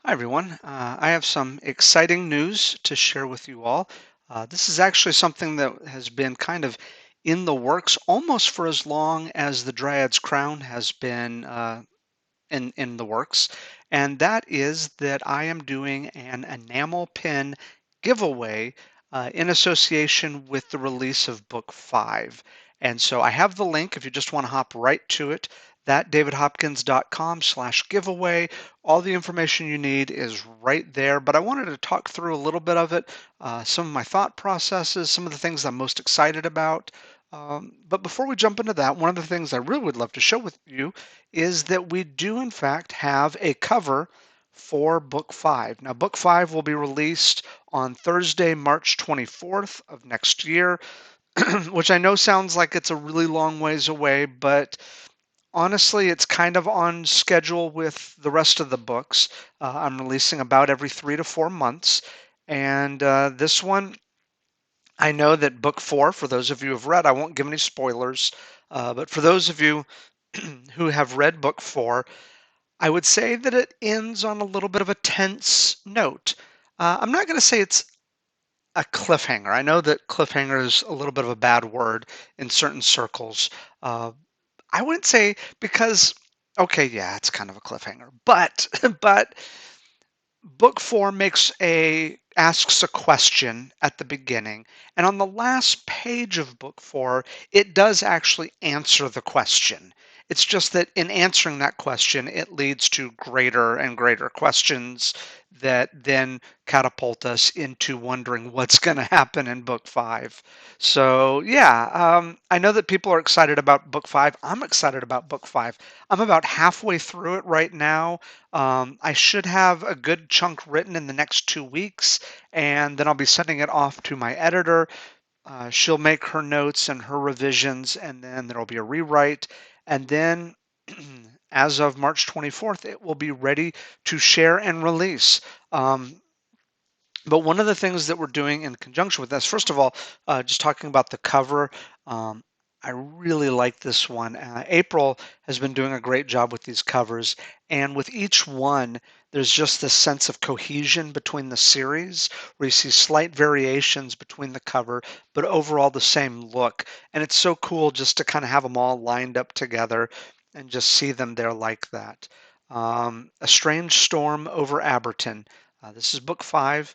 Hi, everyone. I have some exciting news to share with you all. This is actually something that has been kind of in the works almost for as long as the Dryad's crown has been in the works, and that is that I am doing an enamel pin giveaway in association with the release of book 5. And so I have the link if you just want to hop right to it. That davidhopkins.com/giveaway. All the information you need is right there. But I wanted to talk through a little bit of it, some of my thought processes, some of the things I'm most excited about. But before we jump into that, one of the things I really would love to show with you is that we do in fact have a cover for book 5. Now, book 5 will be released on Thursday, March 24th of next year, which I know sounds like it's a really long ways away, but honestly, it's kind of on schedule with the rest of the books. I'm releasing about every 3 to 4 months, and this one, I know that book 4, for those of you who have read, I won't give any spoilers, but for those of you who have read book 4, I would say that it ends on a little bit of a tense note. I'm not going to say it's a cliffhanger. I know that cliffhanger is a little bit of a bad word in certain circles. Uh, I wouldn't say because, okay, yeah, it's kind of a cliffhanger, but but book 4 asks a question at the beginning, and on the last page of book 4 it does actually answer the question. It's just that in answering that question it leads to greater and greater questions that then catapult us into wondering what's going to happen in book 5. So yeah, I know that people are excited about book 5. I'm excited about book 5. I'm about halfway through it right now. I should have a good chunk written in the next 2 weeks, and then I'll be sending it off to my editor. She'll make her notes and her revisions, and then there'll be a rewrite. And then, as of March 24th, it will be ready to share and release. But one of the things that we're doing in conjunction with this, first of all, just talking about the cover, um, I really like this one. April has been doing a great job with these covers, and with each one, there's just this sense of cohesion between the series, where you see slight variations between the cover, but overall the same look. And it's so cool just to kind of have them all lined up together and just see them there like that. A Strange Storm over Aberton. This is book 5.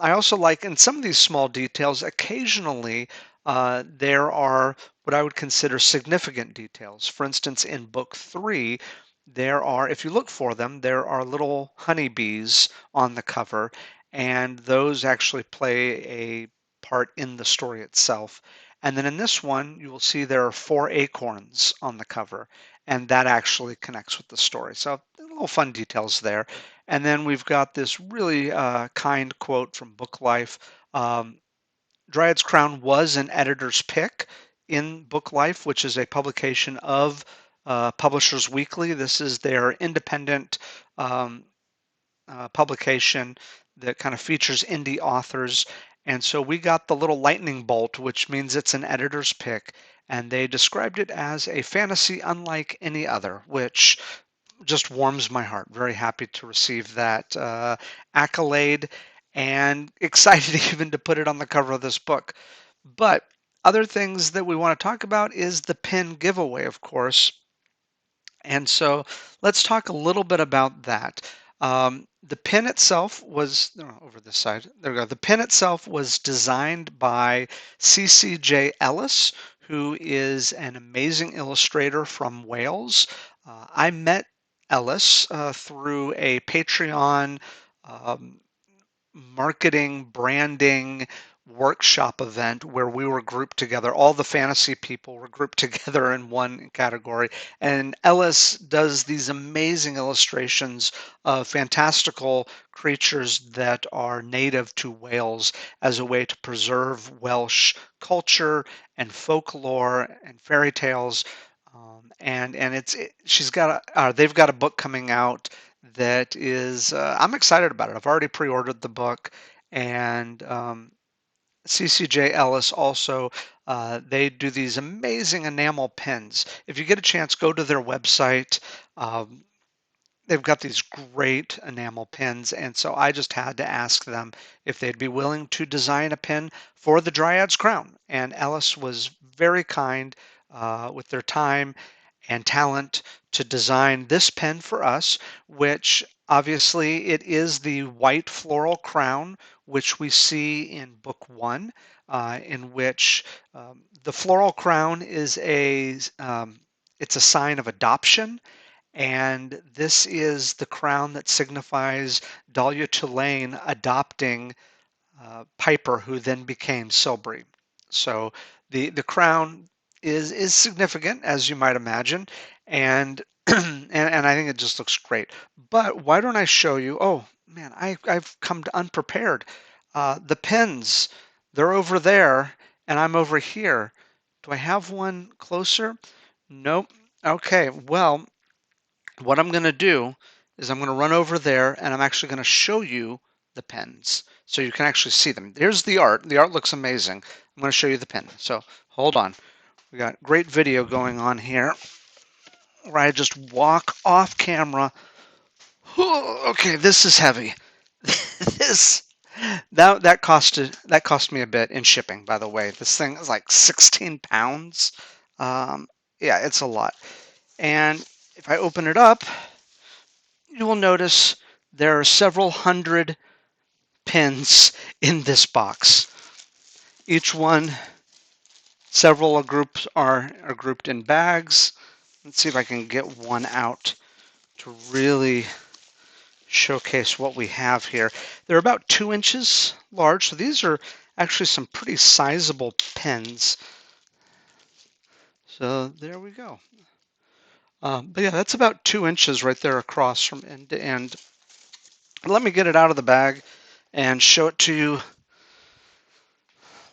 I also like in some of these small details, occasionally there are what I would consider significant details. For instance, in book 3, there are, if you look for them, there are little honeybees on the cover, and those actually play a part in the story itself. And then in this one, you will see there are 4 acorns on the cover, and that actually connects with the story. So little fun details there. And then we've got this really kind quote from Book Life. Dryad's Crown was an editor's pick in Book Life, which is a publication of Publishers Weekly. This is their independent um, publication that kind of features indie authors. And so we got the little lightning bolt, which means it's an editor's pick. And they described it as a fantasy unlike any other, which just warms my heart. Very happy to receive that accolade and excited even to put it on the cover of this book. But other things that we want to talk about is the pin giveaway, of course. And so let's talk a little bit about that. The pin itself was over this side. There we go. The pin itself was designed by CCJ Ellis, who is an amazing illustrator from Wales. I met Ellis through a Patreon um, marketing, branding workshop event where we were grouped together. All the fantasy people were grouped together in one category. And Ellis does these amazing illustrations of fantastical creatures that are native to Wales as a way to preserve Welsh culture and folklore and fairy tales. She's got they've got a book coming out that is I'm excited about it. I've already pre-ordered the book, and CCJ Ellis also they do these amazing enamel pens. If you get a chance, go to their website. Um, they've got these great enamel pins, and so I just had to ask them if they'd be willing to design a pin for the Dryad's crown. And Ellis was very kind with their time and talent to design this pen for us, which obviously it is the white floral crown, which we see in book one, in which the floral crown is it's a sign of adoption, and this is the crown that signifies Dahlia Tulane adopting Piper, who then became Silbury. So the crown is significant, as you might imagine, and and I think it just looks great. But why don't I show you? Oh man, I've come to unprepared. The pins, they're over there, and I'm over here. Do I have one closer? Nope. Okay, well, what I'm going to do is I'm going to run over there and I'm actually going to show you the pens so you can actually see them. There's the art. The art looks amazing. I'm going to show you the pen. So hold on. We got great video going on here where I just walk off camera. Okay, this is heavy. this that cost me a bit in shipping, by the way. This thing is like 16 pounds. Yeah, it's a lot. And if I open it up, you will notice there are several hundred pins in this box. Each one, several groups are grouped in bags. Let's see if I can get one out to really showcase what we have here. They're about 2 inches large, so these are actually some pretty sizable pins. So there we go. But yeah, that's about 2 inches right there across from end to end. Let me get it out of the bag and show it to you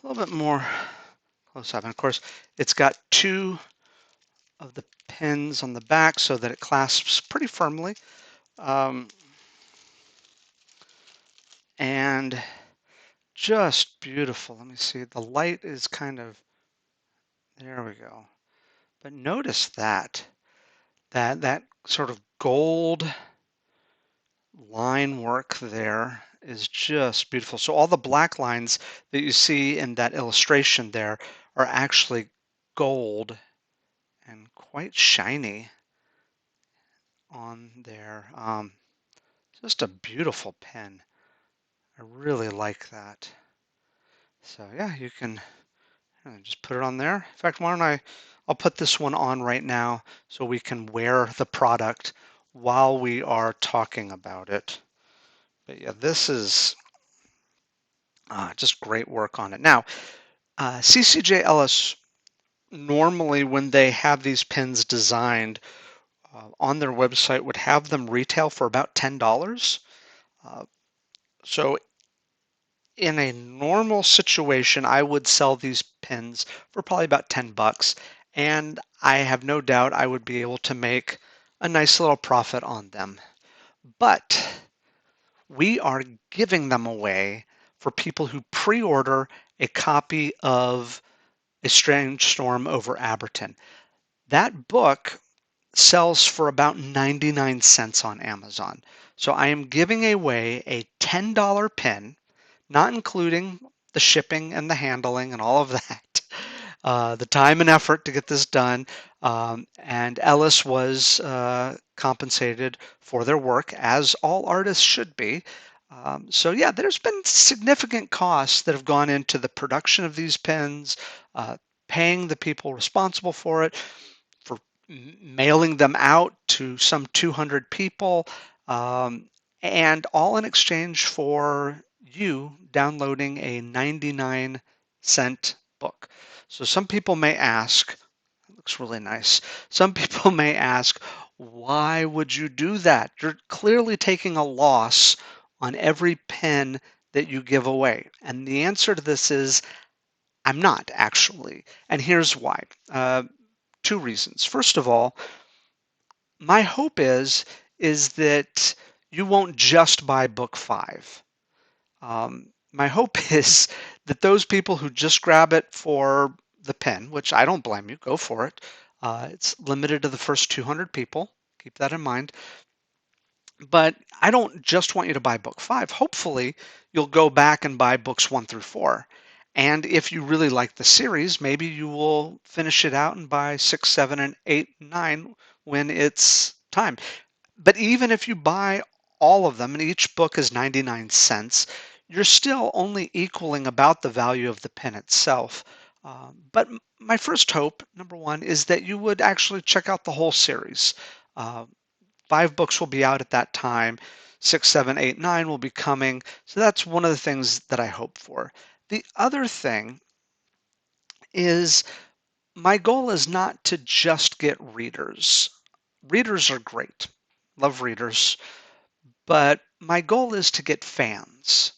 a little bit more close up. And of course, it's got two of the pins on the back so that it clasps pretty firmly. Um, and just beautiful. Let me see. The light is kind of, there we go. But notice that sort of gold line work there is just beautiful. So all the black lines that you see in that illustration there are actually gold and quite shiny on there. Just a beautiful pen. I really like that. So yeah, you can just put it on there. In fact, why don't I'll put this one on right now so we can wear the product while we are talking about it. But yeah, this is just great work on it. Now, CCJ Ellis, normally when they have these pens designed on their website, would have them retail for about $10. So in a normal situation, I would sell these pens for probably about 10 bucks, and I have no doubt I would be able to make a nice little profit on them. But we are giving them away for people who pre-order a copy of A Strange Storm over Abberton. That book sells for about 99 cents on Amazon. So I am giving away a $10 pen, not including the shipping and the handling and all of that, the time and effort to get this done. And Ellis was compensated for their work, as all artists should be. So yeah, there's been significant costs that have gone into the production of these pens, paying the people responsible for it, for mailing them out to some 200 people, um, and all in exchange for you downloading a 99-cent book. So some people may ask, it looks really nice. Some people may ask, why would you do that? You're clearly taking a loss on every pen that you give away. And the answer to this is, I'm not actually. And here's why. Two reasons. First of all, my hope is that you won't just buy book 5. My hope is that those people who just grab it for the pen, which I don't blame you, go for it. It's limited to the first 200 people. Keep that in mind. But I don't just want you to buy book 5. Hopefully, you'll go back and buy books 1 through 4. And if you really like the series, maybe you will finish it out and buy 6, 7, and 8, 9 when it's time. But even if you buy all of them and each book is 99 cents, you're still only equaling about the value of the pen itself. But my first hope, number one, is that you would actually check out the whole series. Uh, 5 books will be out at that time. 6, 7, 8, 9 will be coming. So that's one of the things that I hope for. The other thing is my goal is not to just get readers. Readers are great. Love readers. But my goal is to get fans.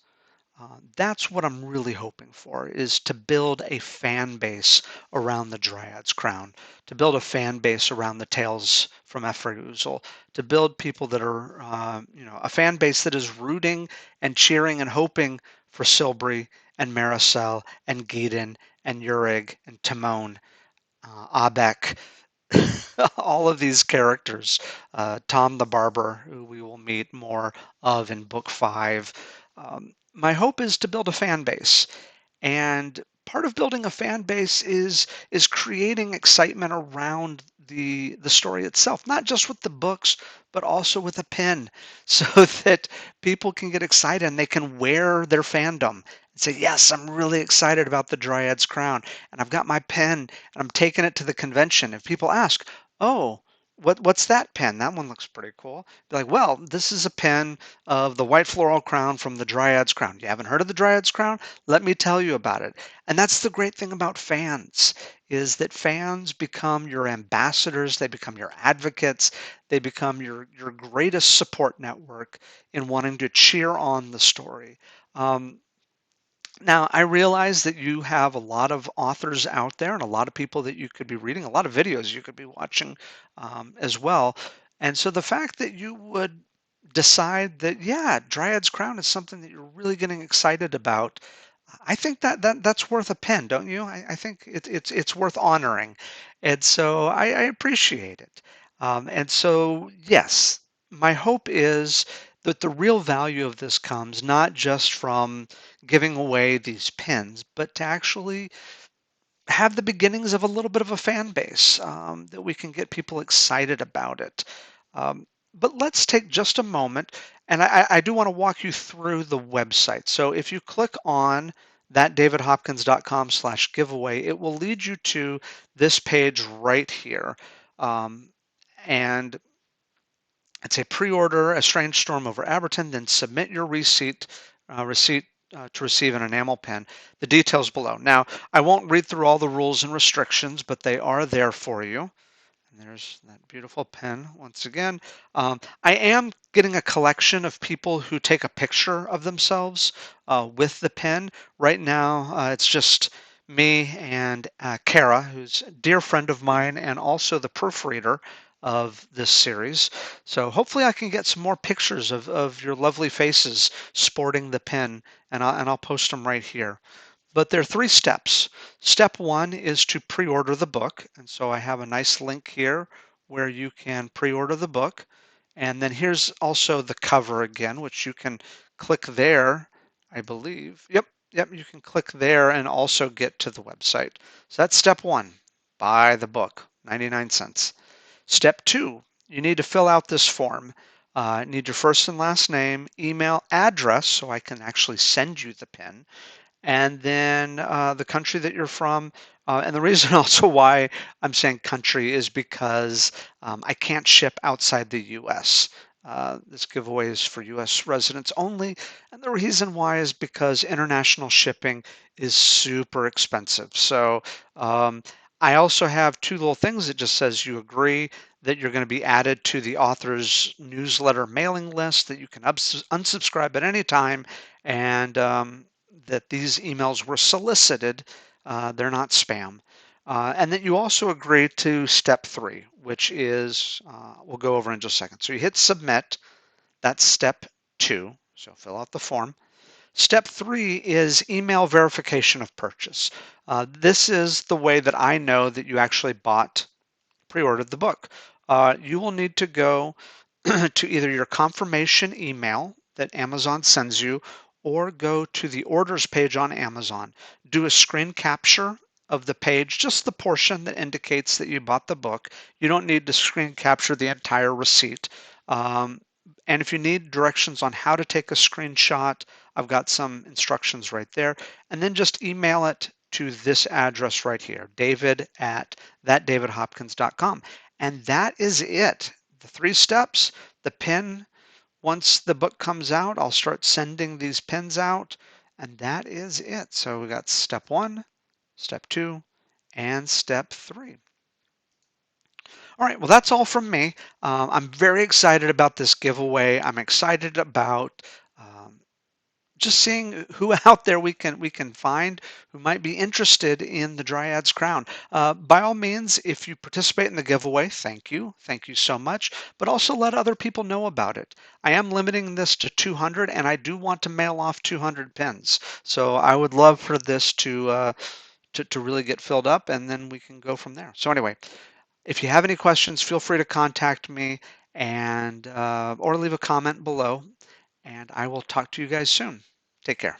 That's what I'm really hoping for, is to build a fan base around the Dryad's Crown, to build a fan base around the Tales from Ephrauzil, to build people that are, a fan base that is rooting and cheering and hoping for Silbury and Maricel and Geedon and Urig and Timon, Abek, all of these characters, Tom the Barber, who we will meet more of in book 5. My hope is to build a fan base, and part of building a fan base is creating excitement around the story itself, not just with the books, but also with a pen, so that people can get excited and they can wear their fandom and say, yes, I'm really excited about the Dryad's Crown, and I've got my pen and I'm taking it to the convention. If people ask, oh, what's that pen? That one looks pretty cool. Be like, well, this is a pen of the white floral crown from the Dryad's Crown. You haven't heard of the Dryad's Crown? Let me tell you about it. And that's the great thing about fans, is that fans become your ambassadors, they become your advocates, they become your greatest support network in wanting to cheer on the story. Um, Now, I realize that you have a lot of authors out there and a lot of people that you could be reading, a lot of videos you could be watching as well. And so the fact that you would decide that, yeah, Dryad's Crown is something that you're really getting excited about, I think that's worth a pen, don't you? I think it's worth honoring. And so I appreciate it. And so, yes, my hope is that the real value of this comes not just from giving away these pins, but to actually have the beginnings of a little bit of a fan base, that we can get people excited about it. But let's take just a moment, and I do want to walk you through the website. So if you click on that davidhopkins.com/giveaway, it will lead you to this page right here. Um, and it's a pre-order A Strange Storm over Aberton, then submit your receipt to receive an enamel pen. The details below. Now, I won't read through all the rules and restrictions, but they are there for you. And there's that beautiful pen once again. I am getting a collection of people who take a picture of themselves with the pen. Right now, it's just me and Kara, who's a dear friend of mine and also the proofreader of this series. So hopefully I can get some more pictures of your lovely faces sporting the pen, and I'll post them right here. But there are 3 steps. Step 1 is to pre-order the book. And so I have a nice link here where you can pre-order the book. And then here's also the cover again, which you can click there, I believe. Yep, you can click there and also get to the website. So that's step 1. Buy the book, 99 cents. Step 2, you need to fill out this form. Need your first and last name, email, address, so I can actually send you the pen, and then the country that you're from. And the reason also why I'm saying country is because I can't ship outside the US. This giveaway is for US residents only. And the reason why is because international shipping is super expensive. So I also have 2 little things. It just says you agree that you're going to be added to the author's newsletter mailing list, that you can unsubscribe at any time, and that these emails were solicited, they're not spam. And that you also agree to step 3, which is, we'll go over in just a second. So you hit submit, that's step 2, so fill out the form. Step 3 is email verification of purchase. This is the way that I know that you actually pre-ordered the book. You will need to go to either your confirmation email that Amazon sends you or go to the orders page on Amazon. Do a screen capture of the page, just the portion that indicates that you bought the book. You don't need to screen capture the entire receipt. Um, and if you need directions on how to take a screenshot, I've got some instructions right there. And then just email it to this address right here, david at thatdavidhopkins.com. And that is it. The 3 steps, the pin. Once the book comes out, I'll start sending these pins out, and that is it. So we got step 1, step 2, and step 3. All right, well, that's all from me. I'm very excited about this giveaway. I'm excited about just seeing who out there we can find who might be interested in the Dryad's crown. By all means, if you participate in the giveaway, thank you so much. But also let other people know about it. I am limiting this to 200, and I do want to mail off 200 pins. So I would love for this to really get filled up, and then we can go from there. So anyway, if you have any questions, feel free to contact me and or leave a comment below, and I will talk to you guys soon. Take care.